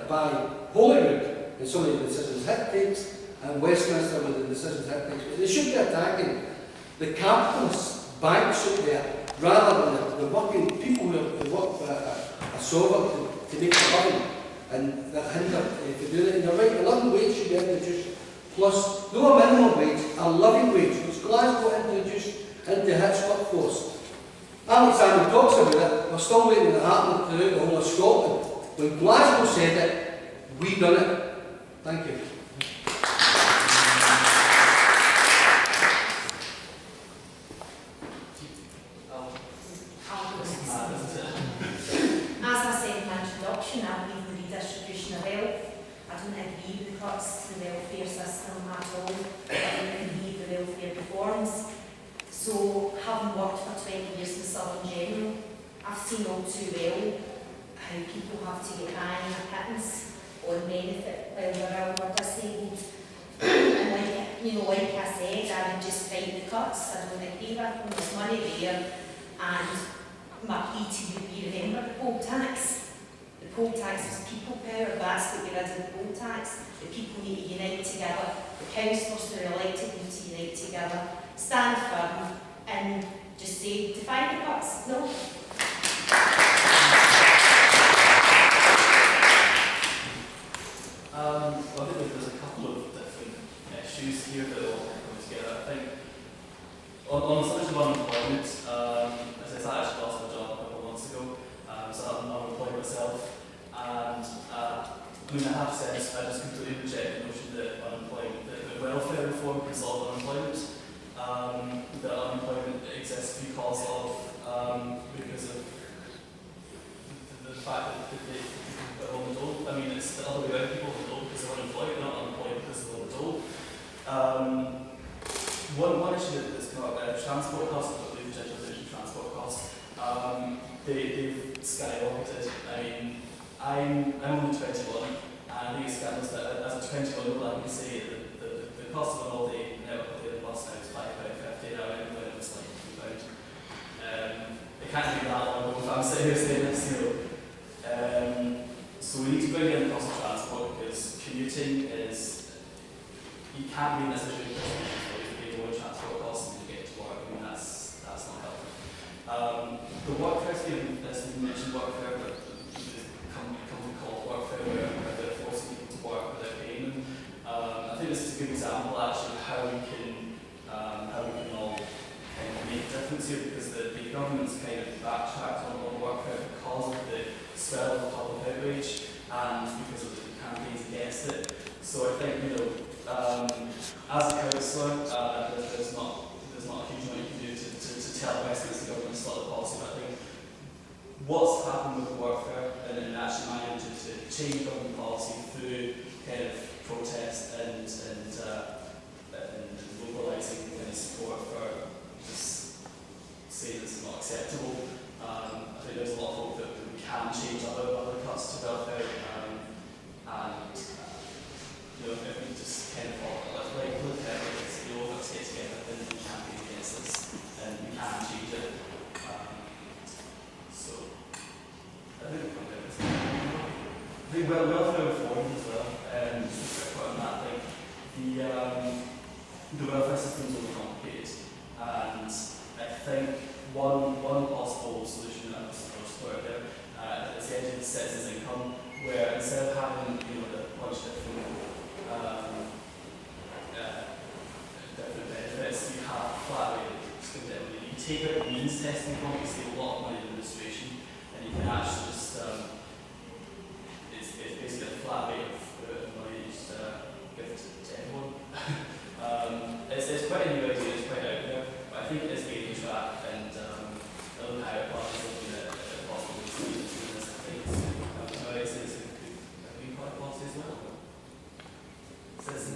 by Holyrood and some of the decisions it takes, and Westminster with the decisions it takes. They should be attacking the capitalists, banks out there, rather than the working people who work for a solver to make a living, and that hinder if you do that. And you're right, the living wage should be introduced, plus no a minimum wage, a living wage, which Glasgow introduced into its workforce. Alexander talks about it, we're still waiting to happen throughout the whole of Scotland. When Glasgow said it, we done it. Thank you. As I said in my introduction, I believe the redistribution of wealth. I don't agree with the cuts to the welfare system at all. I don't agree with the welfare reforms. So, having worked for 20 years in Southern General, I've seen all too well how people have to get by in a pittance or benefit while they're ill or disabled. And like I said, I would just fight the cuts. I don't agree with them. There's money there, and my plea to you would be, remember the poll tax. The poll tax was people power. That's what we did in the poll tax. The people need to unite together. The councillors who are elected need to unite together, stand firm, and just say, defy the cuts. No. I think there's a couple of different issues here that all come together. I think on the subject of unemployment, as I said, I actually lost my job a couple of months ago, so I'm unemployed myself, and I have said I just completely reject the notion that that welfare reform can solve unemployment. That unemployment exists because of the fact that people are on the dole. I mean, it's the other way around. People are on the dole because they're unemployed, they're not unemployed because they're on the dole. One issue that's come up, transport costs, I believe the transport costs, they've skyrocketed. I mean, I'm only 21, and I think it's scandalous that as a 21-year-old I can say that the cost of an all-day network on the bus now is £5.50 an hour, and when it was like £2. It can't be that long ago if I'm sitting here saying this, so we need to bring in the cost of transport, because commuting is, you can't be in a situation where you pay more transport costs and you get to work. I mean, that's not helpful. The workfare scheme, as we mentioned, workfare, but the company called workfare, where they're forcing people to work without paying them. I think this is a good example actually of how we can all kind of make a difference here, because the government's kind of backtracked on workfare because of the swell of public outrage and because of the campaigns against it. So I think, as a councillor, there's not a huge amount you can do to tell Westminster government to stop the policy, but I think what's happened with workfare and actually managing to change government policy through kind of protest and mobilising kind of support for just saying this is not acceptable. I think there's a lot of hope that we can change other cuts to welfare, and if we just kind of look at it, let's get together and we can be against this and we can change it. So I think we'll come down to this. I think welfare reform as well, just a quick point on that, like the welfare system is overcomplicated, and I think one possible solution that was put out there is the idea of citizens' income, where instead of having a bunch of different benefits, you have a flat rate. You take out the means testing from it, you save a lot of money in administration, and you can actually just it's basically a flat rate of money you just give to everyone. It's quite a new idea, it's quite out there, but I think it is gaining track, and I don't know how it was looking at possible solutions to this. I think it's a green card policy as well. Citizen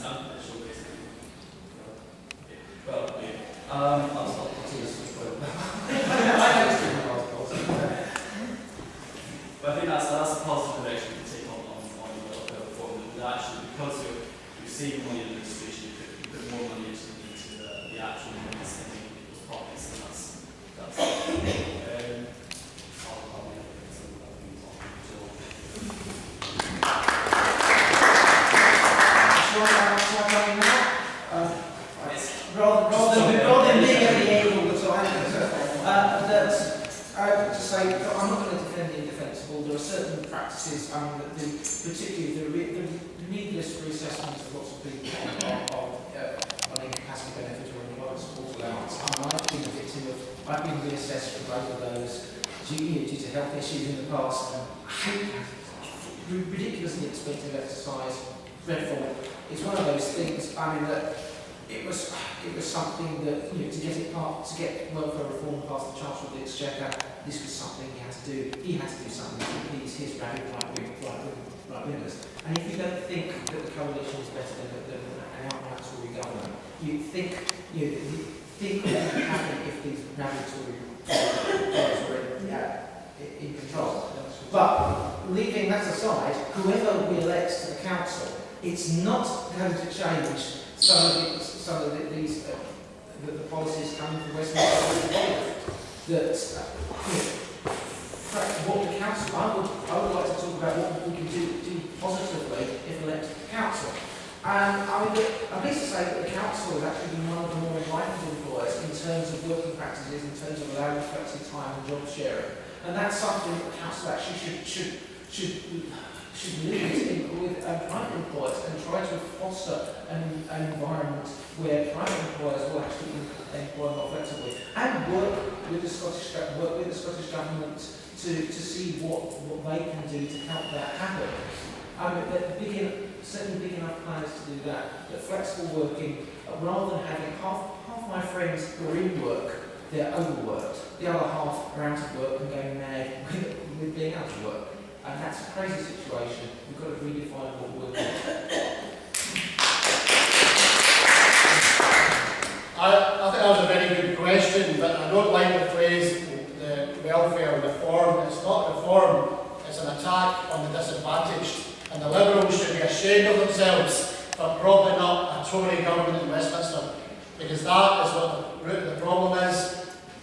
unconditional basically. Well, I'll stop. But I think that's a positive direction to take on the welfare reform. That actually, because you're saving money in administration, you put more money into the actual money spending in people's pockets, and that's to say that I'm not going to defend the indefensible. There are certain practices, that particularly the needless reassessment of lots of people on incapacity benefit or employment support allowance. I've been a victim of, I've been reassessed for both of those due to health issues in the past. I hate ridiculously expensive exercise, dreadful. It's one of those things, that it was something that, to get welfare reform past the Chancellor of the Exchequer, this was something he had to do. He had to do something to appease his rabid right-wingers. And if you don't think that the coalition is better than an outright Tory government, you think what would happen if these rabid Tory governments were in control. But leaving that aside, whoever we elect to the council, it's not going to change some of the policies coming from Westminster that what the council, I would like to talk about what we can do positively if elected to the council. I'm pleased to say that the council has actually been one of the more enlightened employers in terms of working practices, in terms of allowing flexi time and job sharing. And that's something that the council actually should live with private employers and try to foster an environment where private employers will actually employ more flexibly and work with the Scottish government to see what they can do to help that happen. Certainly big enough plans to do that. That flexible working, rather than having half my friends who are in work, they're overworked. The other half are out of work and going mad with being out of work. And that's a crazy situation. We've got to redefine what work is. I think that was a very good question, but I don't like the phrase the welfare reform. It's not reform, it's an attack on the disadvantaged. And the Liberals should be ashamed of themselves for propping up a Tory government in Westminster. Because that is what the root of the problem is.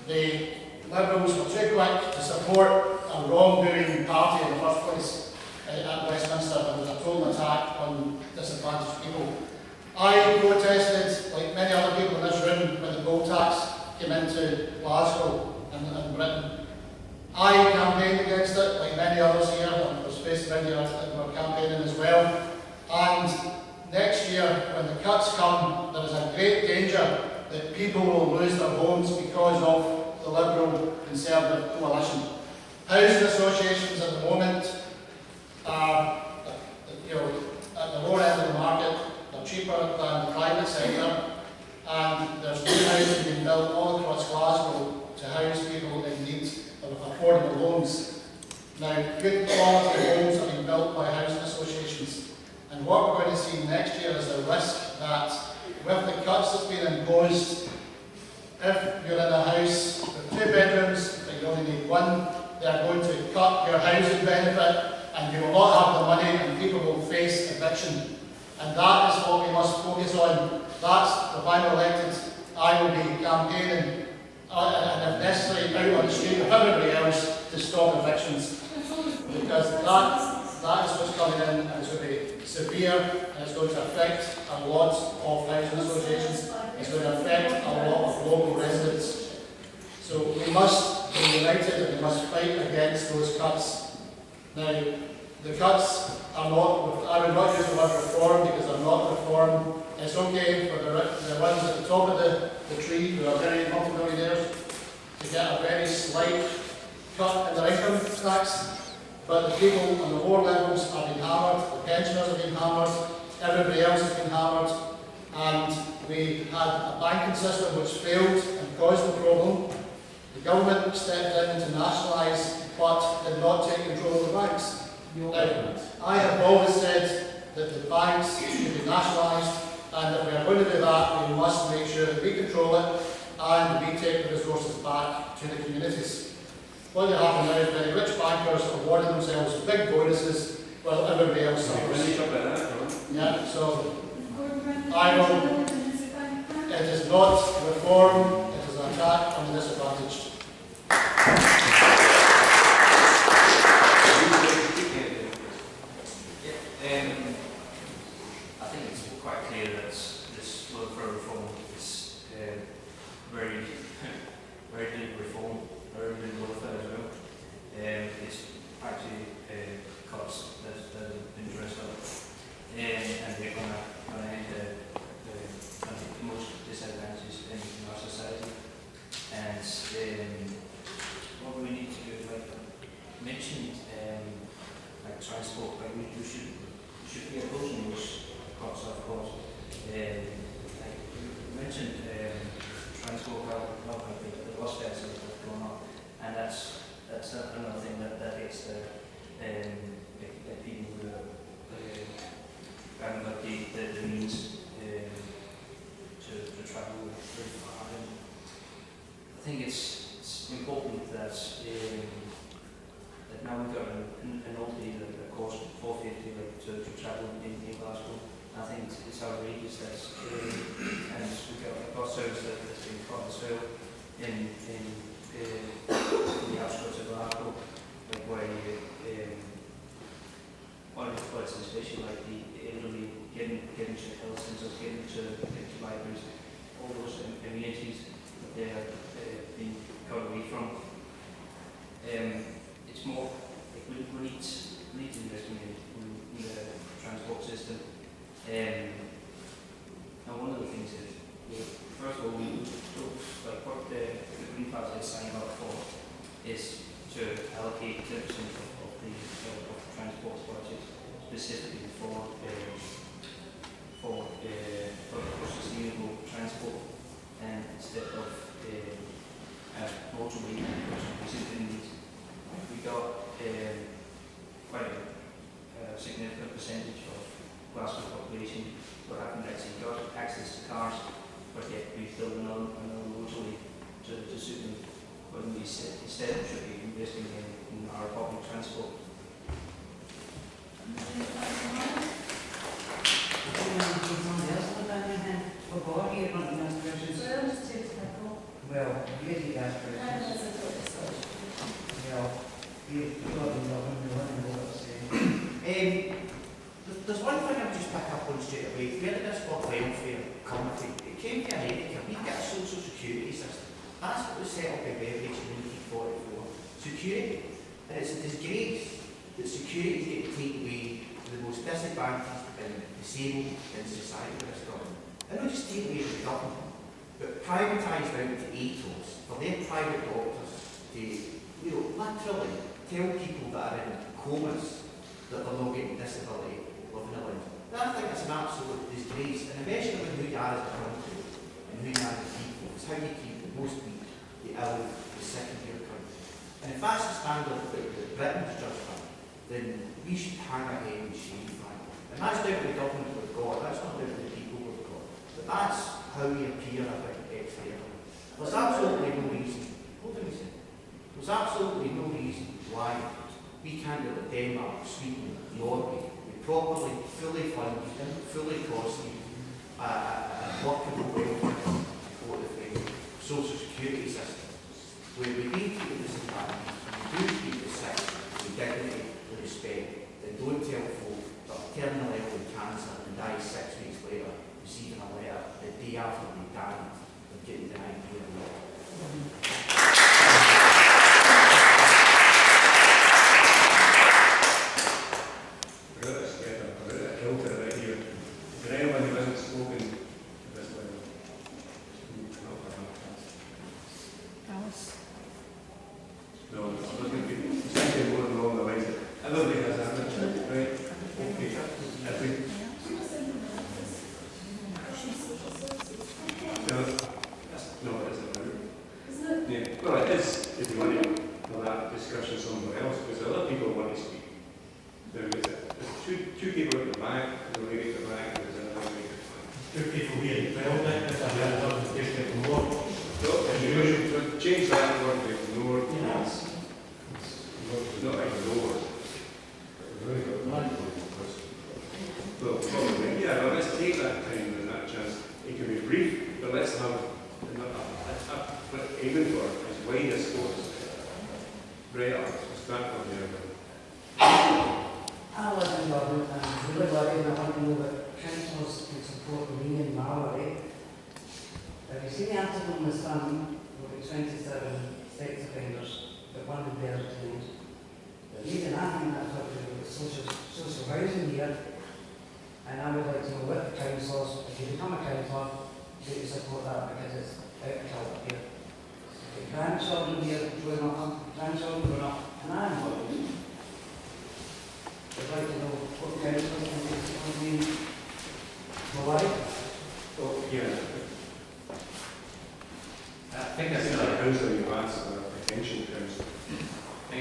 The Liberals were too quick to support a wrongdoing party in the first place at Westminster, and there was a total attack on disadvantaged people. I protested, like many other people in this room, when the gold tax came into Glasgow and Britain. I campaigned against it, like many others here, and there was Facebook that were campaigning as well. And next year, when the cuts come, there is a great danger that people will lose their homes because of the Liberal Conservative coalition. Housing associations at the moment are, at the lower end of the market. They're cheaper than the private sector, and there's new housing being built all across Glasgow to house people in need of affordable homes. Now, good quality homes are being built by housing associations, and what we're going to see next year is the risk that with the cuts that's been imposed, if you're in a house with 2 bedrooms but you only need 1, they are going to cut your housing benefit and you will not have the money and people will face eviction. And that is what we must focus on. That's, if I'm elected, I will be campaigning and if necessary out on the street with everybody else to stop evictions. Because that is what's coming in, and it's going to be severe, and it's going to affect a lot of housing associations. It's going to affect a lot of local residents. So we must be united and we must fight against those cuts. Now, the cuts are not, I would not use the word reform because they're not reform. It's okay for the ones at the top of the tree who are very multimillionaires to get a very slight cut in their income tax. But the people on the lower levels have been hammered, the pensioners have been hammered, everybody else has been hammered, and we had a banking system which failed and caused the problem. The government stepped in to nationalise, but did not take control of the banks. Now, I have always said that the banks should be nationalised, and if we are going to do that, we must make sure that we control it and we take the resources back to the communities. What you have now is very rich bankers awarding themselves big bonuses while everybody else suffers. Yeah, so I will. It is not reform, it is an attack on the disadvantaged. I think it's quite clear that this welfare reform is very, very deep reform, very good welfare as well. that's another thing that hits the people who haven't got the means to travel very far. And I think it's important that that now we've got an old deal, of course, 450 to travel in Glasgow. I think it's outrageous that and we've got a bus service that's been cut as well in the outskirts of Glasgow, like where one of the places, especially like the elderly, getting to health centres, getting to libraries, all those amenities that they're being cut away from. It's more like we need investment in the transport system. And one of the things is, first of all, like what the Green Party is signing up for is to allocate 10% of the transport budget specifically for sustainable transport, and instead of motorway, which we simply need. We got quite a significant percentage of Glasgow population who haven't actually got access to cars, but yet we build another motorway to suit them. When we instead should be investing in our public transport. Well, really aspirations. There's one thing I would just pick up on straight away. Where did this word welfare come from? It came to America. We've got a social security system. That's what was set up by Beveridge in 1944. Security. And it's a disgrace that security is going to take away the most disadvantaged and disabled in society in this government. And not just take away the government, but privatised out to ATOs for their private doctors to, literally tell people that are in comas that they're not getting disability living alone. I think it's an absolute disgrace, and a measure of who you are as a country and who you are as a people is how you keep the most weak, the ill, the sick in your country. And if that's the standard that Britain's judged by, then we should hang our head in shame, frankly. And that's down to the government we've got, that's not down to the people we've got. But that's how we appear, I think, externally. There's absolutely no reason, hold on a second, there's absolutely no reason why we can't do it Denmark, Sweden, Norway, with properly, fully funded, fully costly, workable welfare, social security system, where we do keep the disadvantaged, we do keep the sick with dignity, with respect, and don't tell folk that are terminally ill with cancer and die 6 weeks later, receiving a letter the day after they died of getting denied care of life.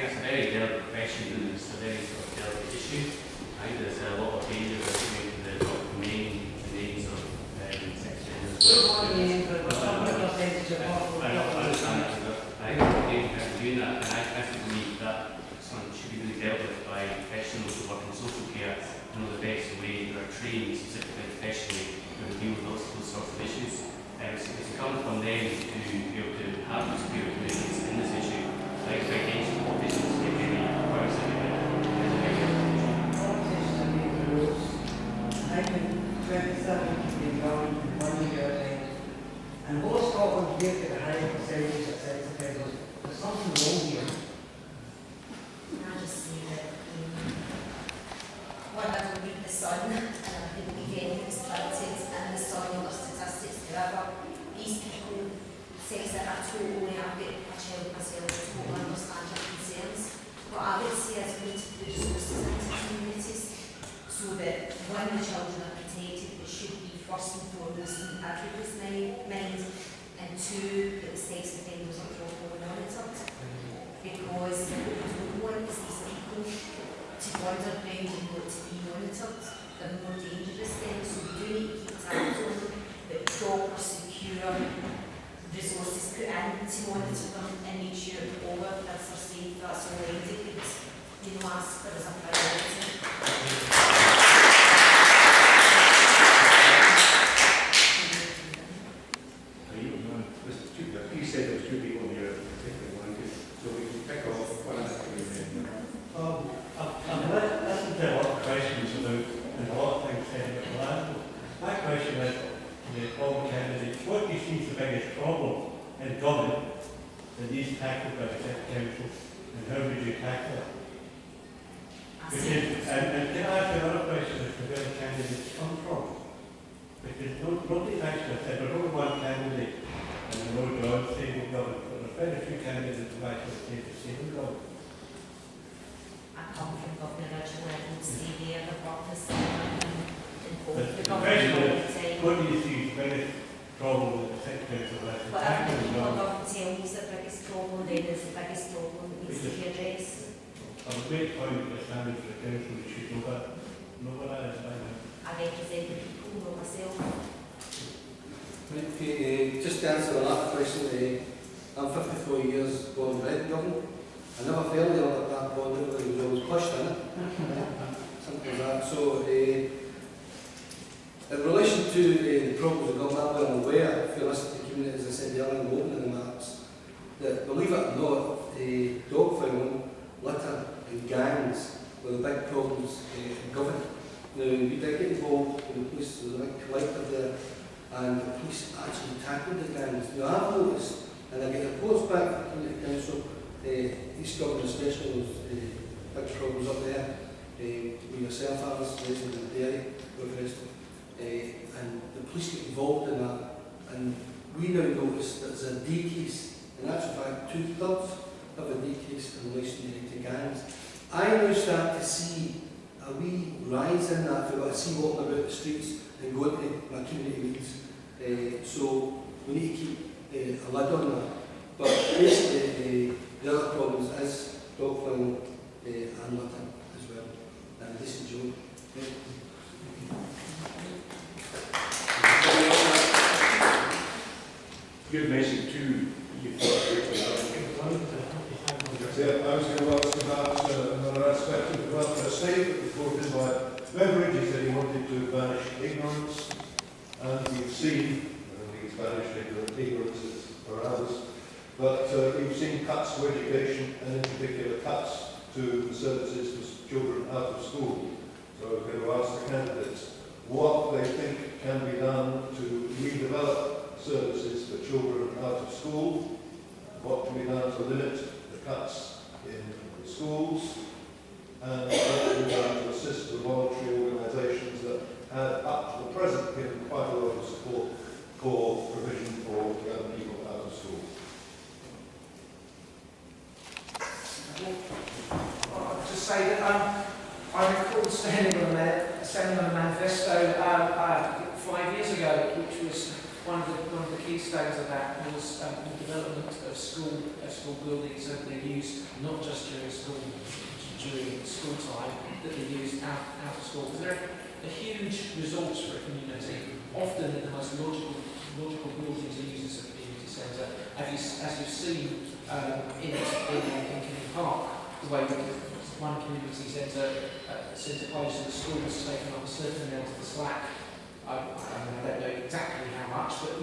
think it's a very delicate question and it's a very sort of delicate issue. I think there's a lot of danger of going to the names of sex I understand that, but I think we're doing that, and I believe that something should be really dealt with by professionals who work in social care and know the best way that are trained specifically professionally to deal with those sorts of issues. It's incumbent on them to be able to have those peer communities in this issue. I expect any politicians to take any powers that they Politicians have made the rules. I think 27 has been gone in 1 year time. And whole Scotland give it a high percentage of sex offenders. There's something wrong here. Can I just say that one, I don't read the Sun, and I think we've any perspective, and the Sun or statistics, whatever. These people say that I totally, I've got a child myself, I totally understand your concerns. What I would say is we need to put resources into communities so that when the children are protected, it should be first and foremost in everybody's mind, and two, that the sex offenders are properly monitored. Because what we don't want is these people to wander around and not to be monitored. They're more dangerous then, so we do need to keep tabs on them, but proper, secure resources put in to monitor them and make sure that all our kids are safe. That's all I would, ask for as a priority. You said there was 2 people here particularly wanted, so we can pick off one after the other. I've listened to a lot of questions about, and a lot of things said about the land. My question is, all the candidates, what do you see as the biggest problem in government that needs tackled by the City Council, and how would you tackle it? Because, and can I ask another question as to where the candidates come from? Because nobody actually said there's only one candidate, and I know John's stable government, but there's very few candidates who actually take the stable government. I come from government originally, I didn't stay there, I've worked in Scotland and both But the the government question all is, the time. what do you see as the biggest problem that the City Council has to Whatever tackle? the people John? government tell me is the biggest problem, then is the biggest problem that needs to be addressed. I'm a great point that the standards for the council, we should know that. Know what that is by now. I represent the people, not myself. Okay, just to answer the last question, I'm 54 years born and bred in Govan. I never fell there like that born, it was always pushed in it. Something like that. So, in relation to the problems of Govan, I'm well aware, if you listen to the community, as I said earlier in the opening remarks, that believe it or not, dog fighting, litter and gangs were the big problems in Govan. Now, we did get involved in the police, there was a big collective there, and the police actually tackled the gangs. Now, I've noticed, and I get reports back from the Community Council, East Govan especially, those big problems up there, with yourself, Alice, raising the dairy, with the rest of and the police get involved in that, and we now notice that there's a decrease, in actual fact, 2/3 of a decrease in relation to gangs. I now start to see a wee rise in that, if I see walking about the streets and going to my community meetings. So we need to keep a lid on that. But basically, the other problems is dog fighting and litter as well. And this is Joe. Good message too. I was going to ask about another aspect of the welfare state reported by Beveridge, that he wanted to banish ignorance, and we've seen, I don't think it's banished ignorance for others, but we've seen cuts to education, and in particular cuts to the services for children out of school. So I was going to ask the candidates what they think can be done to redevelop services for children out of school, what can be done to limit the cuts in the schools, and what can be done to assist the voluntary organisations that have up to the present given quite a lot of support for provision for young people out of school. I'll just say that I recall standing on a manifesto 5 years ago, which was one of the keystones of that was the development of school buildings that they used not just during school time, that they used out of school. Because they're a huge resource for a community. Often in the most logical buildings are used as a community centre. As you've seen in Kennedy Park, the way that one community centre close to the school has taken up a certain amount of the slack. I don't know exactly how much, but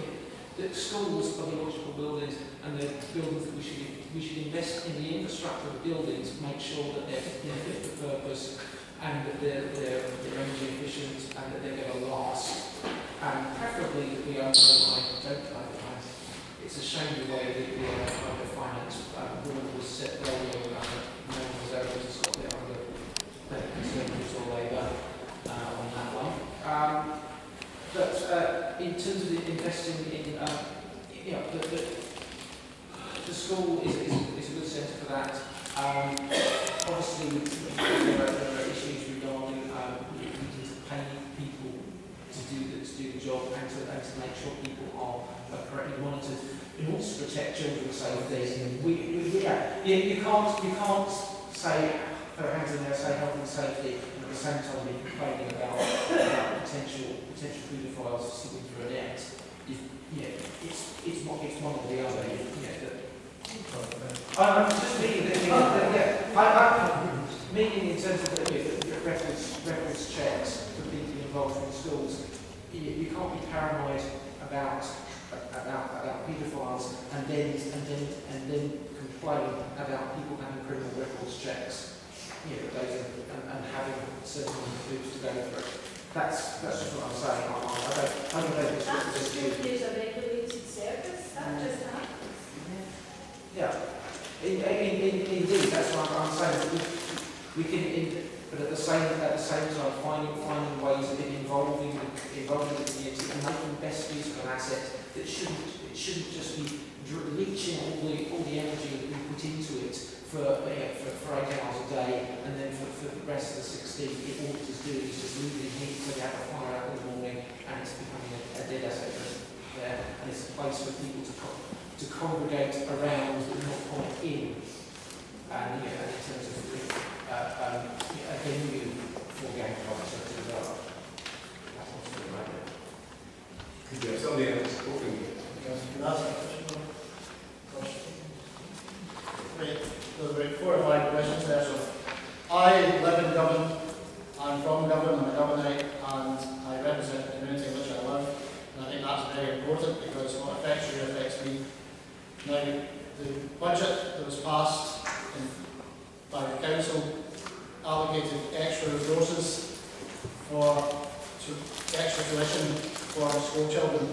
the schools are the logical buildings, and the buildings that we should invest in the infrastructure of buildings, make sure that they're fit for purpose, and that they're energy efficient, and that they're going to last. And preferably that we own them. It's a shame the way that the finance rule was set earlier under no one was able to stop it under Conservatives or Labour on that one. But in terms of investing in, the school is a good centre for that. Obviously, there are issues regarding needing to pay people to do the job and to make sure people are correctly monitored in order to protect children's safety. You can't say hands in there, say health and safety, and at the same time be complaining about potential paedophiles sitting through a net. It's one or the other. I'm just meaning in terms of the reference checks for people involved in schools. You can't be paranoid about paedophiles and then complain about people having criminal records checks. And having certain hoops to go through. That's just what I'm saying. I don't know if that's privilege of regulated service. That just happens. Yeah. Indeed, that's what I'm saying. We can, but at the same time, finding ways of involving the community and making the best use of an asset that shouldn't just be leaching all the energy that we put into it for 8 hours a day, and then for the rest of the 16, all it is doing is just losing heat so they have a fire out in the morning, and it's becoming a dead asset there, and it's a place for people to congregate around but not quite in, and in terms of a venue for game concerts as well. That's what's good right there. Could you have somebody else talking? Can I ask a question? Right, there's about 4 or 5 questions there. So, I live in Govan, I'm from Govan, I'm a Govanite, and I represent the community in which I live, and I think that's very important because what affects you affects me. Now, the budget that was passed by the council allocated extra resources for extra tuition for school children.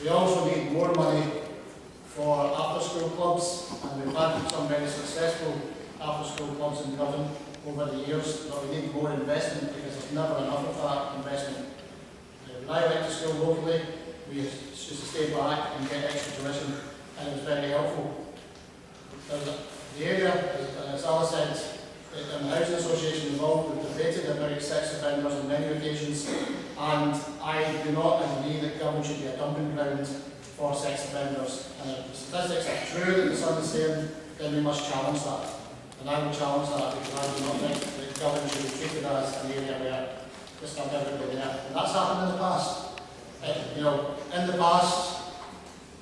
We also need more money for after-school clubs, and we've had some very successful after-school clubs in Govan over the years, but we need more investment because there's never enough of that investment. When I went to school locally, we used to stay back and get extra tuition, and it was very helpful. The area, as Alice said, and the Housing Association involved, we've debated about sex offenders on many occasions, and I do not agree that Govan should be a dumping ground for sex offenders. And if the statistics are true that the Sun is saying, then we must challenge that. And I will challenge that because I do not think that Govan should be treated as an area where just not everybody there. And that's happened in the past. In the past,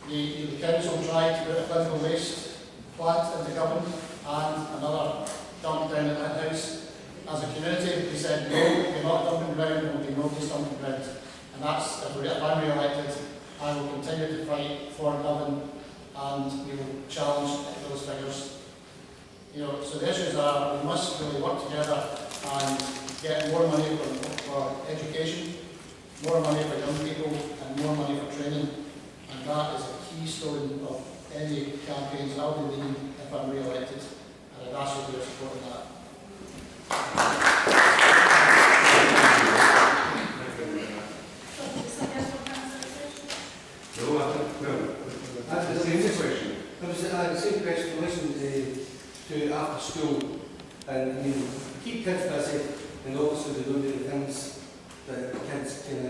the council tried to put a clinical waste plant into Govan and another dump down at that house. As a community, we said no, we're not dumping ground, there will be nobody's dumping ground. And that's, if I'm re-elected, I will continue to fight for Govan, and we will challenge those figures. So the issues are, we must really work together and get more money for education, more money for young people, and more money for training. And that is a keystone of any campaigns I'll be leading if I'm re-elected. And I'd ask you for your support on that. That's the same question. The same question relation to after school. And I mean, keep kids busy, and obviously they don't do the things that kids can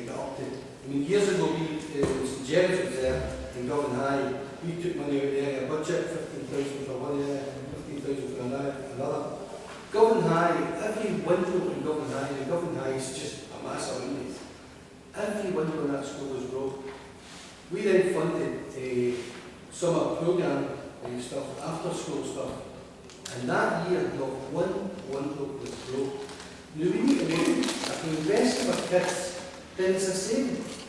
get up to I mean, years ago, Jerry was there in Govan High, we took money out of the area budget, 15,000 for one area, 15,000 for another. Govan High, every window in Govan High, and Govan High is just a massive window. Every window in that school was broke. We then funded a summer programme stuff, after school stuff, and that year not one window was broke. Now we need to know, if we invest in our kids, then it's the same.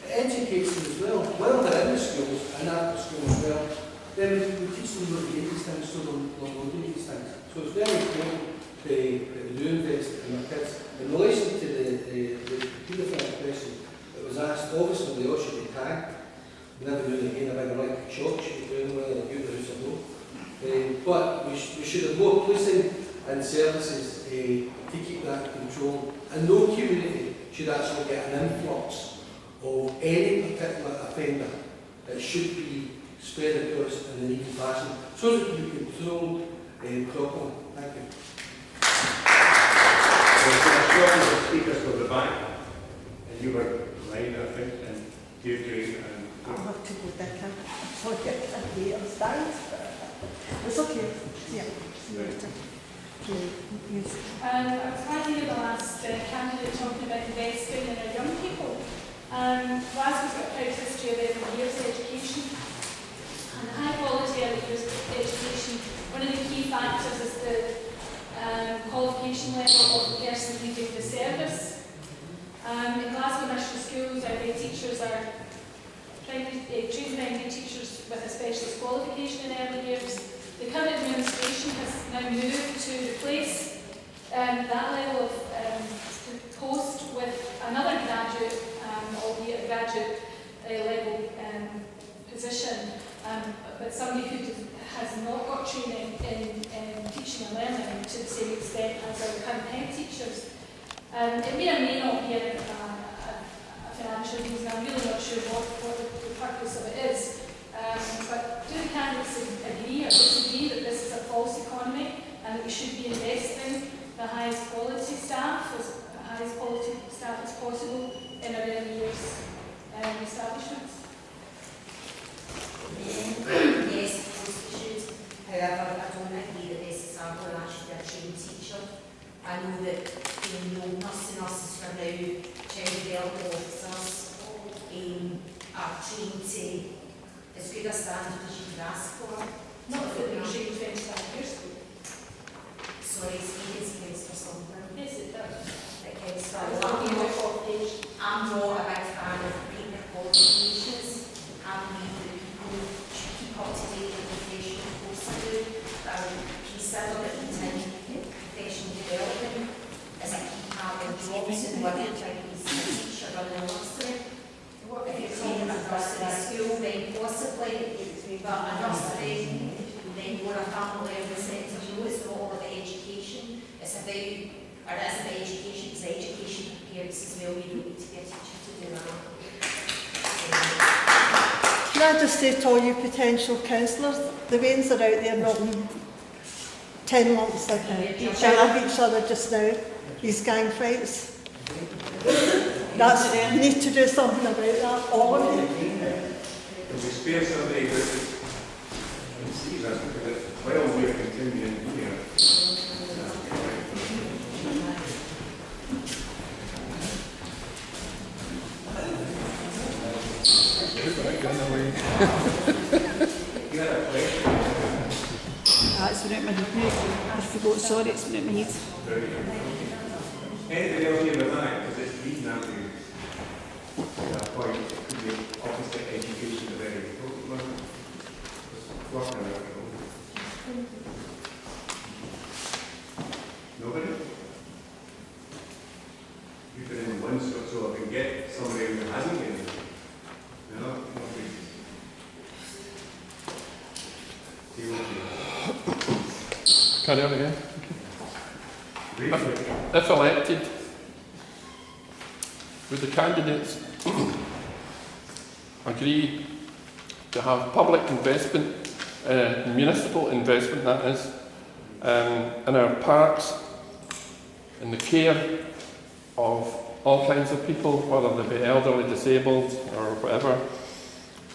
It educates them as well. While they're in the schools and after school as well, then we teach them how to do these things so they'll do these things. So it's very important that we do invest in our kids. In relation to the paedophile question that was asked, obviously they all should be tagged. We never knew again about the electric shock, should be doing whether they do the house or no. But we should have more policing and services to keep that control. And no community should actually get an influx of any particular offender. It should be spread across in an even fashion so that it can be controlled properly. Thank you. Well, the speakers for the back, and you were right, I think, and Deirdre and I'll have to go back in. Sorry, I can't be on stage. It's okay. Yeah. I was glad to hear the last candidate talking about investing in our young people. Glasgow's got a proud history of early years education. And high quality early years education, one of the key factors is the qualification level of the person leading the service. In Glasgow National Schools, our day teachers are trained primary teachers with a specialist qualification in early years. The current administration has now moved to replace that level of post with another graduate, albeit a graduate level position, but somebody who has not got training in teaching and learning to the same extent as our current head teachers. It may or may not be a financial reason. I'm really not sure what the purpose of it is. But do the candidates agree or disagree that this is a false economy and that we should be investing the highest quality staff as possible in our early years establishments? Yes, of course we should. However, I don't agree that necessarily that should be a trained teacher. I know that nurses who are now child development officers are trained to as good a standard as you could ask for. Not if they've been trained 25 years ago. Sorry, experience counts for something. Yes, it does. It counts for a lot. I'm not a big fan of paper qualifications. I believe that people should keep up to date with professional courses. Consider that continuing professional development as a key part of jobs and working like a teacher or a nursery. If you're training at a nursery school, then possibly, but a nursery, then more a family level centre. No, it's not all about education. It's about, or it is about education, it's education for parents as well. You don't need to be a teacher to do that. Can I just say to all you potential councillors, the veins are out there knocking 10 lumps out of each other just now, these gang fights. You need to do something about that, all of you. There's a space on the well, we're continuing here. It's been out my head. I forgot, sorry, it's been out my head. Anything else here with that? Because it's reading that to that point, could be opposite education of very important one. Working out. Nobody? You put in one so I can get somebody who hasn't been. No, nobody. Carry on again. If elected, would the candidates agree to have public investment, municipal investment that is, in our parks, in the care of all kinds of people, whether they be elderly, disabled, or whatever,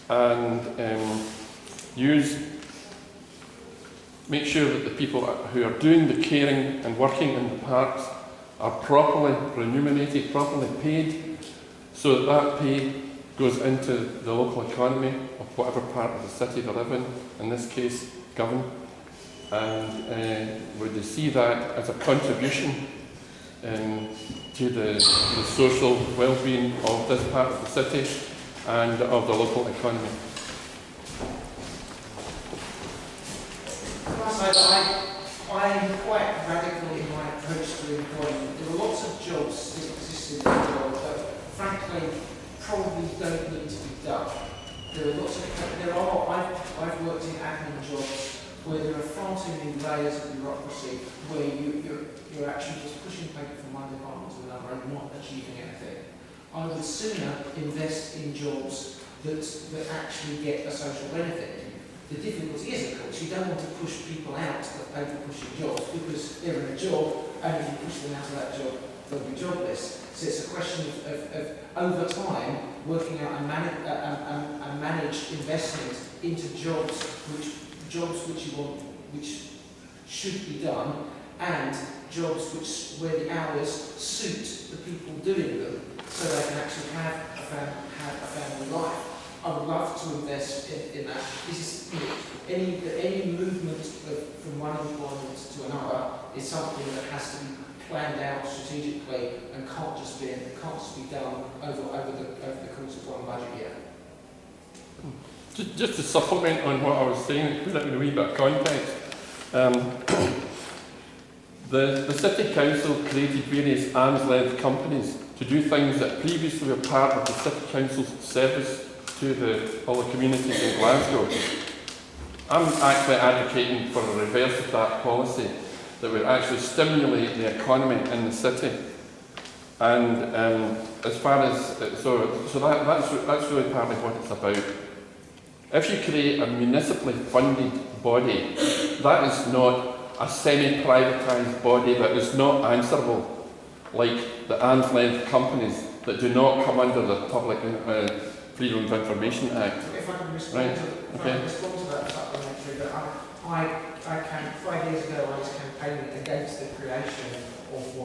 and make sure that the people who are doing the caring and working in the parks are properly remunerated, properly paid, so that that pay goes into the local economy of whatever part of the city they live in this case, Govan. And would they see that as a contribution to the social well-being of this part of the city and of the local economy. I'm quite radical in my approach to employment. There are lots of jobs that exist in the world that, frankly, probably don't need to be done. I've worked in admin jobs where there are far too many layers of bureaucracy where you're actually just pushing paper from one department to another and not achieving anything. I would sooner invest in jobs that actually get a social benefit. The difficulty is, of course, you don't want to push people out of paper-pushing jobs because they're in a job, and if you push them out of that job, they'll be jobless. So it's a question of over time, working out and manage investment into jobs which you want, which should be done, and jobs where the hours suit the people doing them, so they can actually have a family life. I would love to invest in that. This is, any movement from one employment to another is something that has to be planned out strategically and can't just be done over the course of one budget year. Just to supplement on what I was saying, put it in a wee bit of context. The City Council created various arm's-length companies to do things that previously were part of the City Council's service to all the communities in Glasgow. I'm actually advocating for a reverse of that policy that would actually stimulate the economy in the city. And as far as that's really partly what it's about. If you create a municipally funded body, that is not a semi-privatised body that is not answerable, like the arm's length companies that do not come under the Public Freedom of Information Act. If I can respond to that supplementary, that I 5 years ago I was campaigning against the creation of